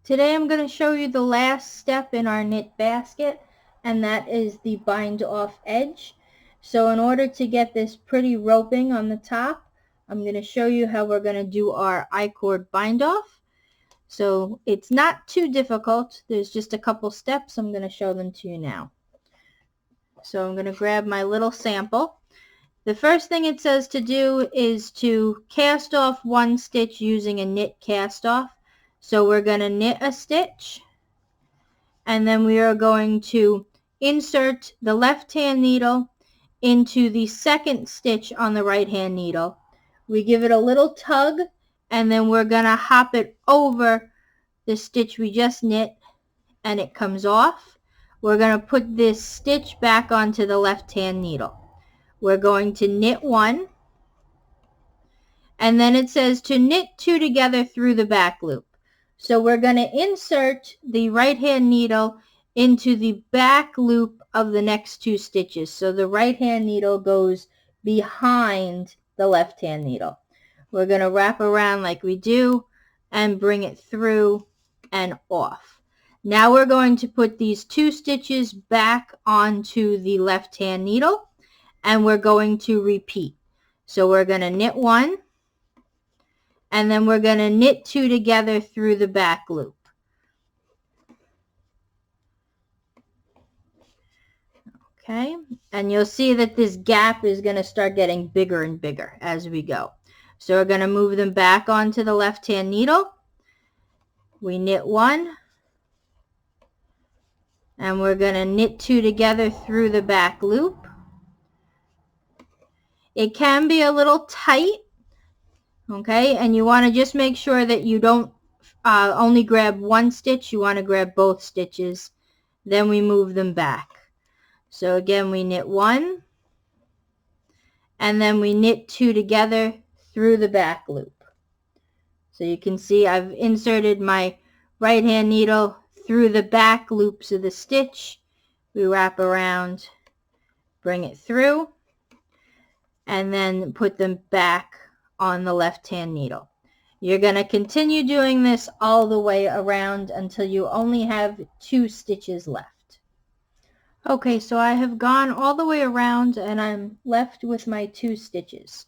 Today I'm going to show you the last step in our knit basket, and that is the bind off edge. So in order to get this pretty roping on the top, I'm going to show you how we're going to do our I-cord bind off. So it's not too difficult. There's just a couple steps. I'm going to show them to you now. So I'm going to grab my little sample. The first thing it says to do is to cast off one stitch using a knit cast off. So we're going to knit a stitch, and then we are going to insert the left hand needle into the second stitch on the right hand needle. We give it a little tug, and then we're going to hop it over the stitch we just knit, and it comes off. We're going to put this stitch back onto the left hand needle. We're going to knit one, and then it says to knit two together through the back loop. So we're going to insert the right hand needle into the back loop of the next two stitches. So the right hand needle goes behind the left hand needle. We're going to wrap around like we do and bring it through and off. Now we're going to put these two stitches back onto the left hand needle, and we're going to repeat. So we're going to knit one, and then we're going to knit two together through the back loop. Okay, and you'll see that this gap is going to start getting bigger and bigger as we go. So we're going to move them back onto the left hand needle. We knit one, and we're going to knit two together through the back loop. It can be a little tight, okay, and you want to just make sure that you don't only grab one stitch. You want to grab both stitches. Then we move them back. So again, we knit one, and then we knit two together through the back loop. So you can see I've inserted my right hand needle through the back loops of the stitch. We wrap around, bring it through, and then put them back on the left hand needle. You're going to continue doing this all the way around until you only have two stitches left. Okay, so I have gone all the way around and I'm left with my two stitches.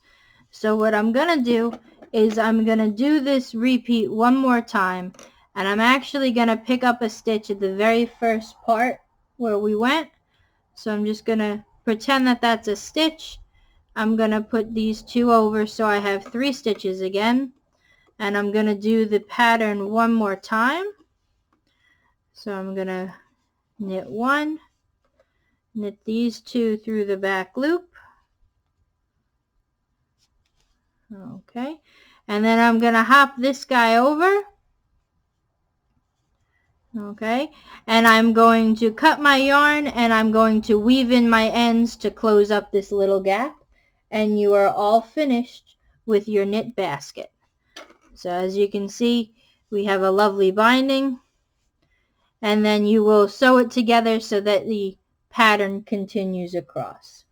So what I'm going to do is I'm going to do this repeat one more time, and I'm actually going to pick up a stitch at the very first part where we went. So I'm just going to pretend that that's a stitch. I'm going to put these two over so I have three stitches again, and I'm going to do the pattern one more time. So I'm going to knit one, knit these two through the back loop. Okay, and then I'm going to hop this guy over. Okay, and I'm going to cut my yarn, and I'm going to weave in my ends to close up this little gap. And you are all finished with your knit basket. So as you can see, we have a lovely binding, and then you will sew it together so that the pattern continues across.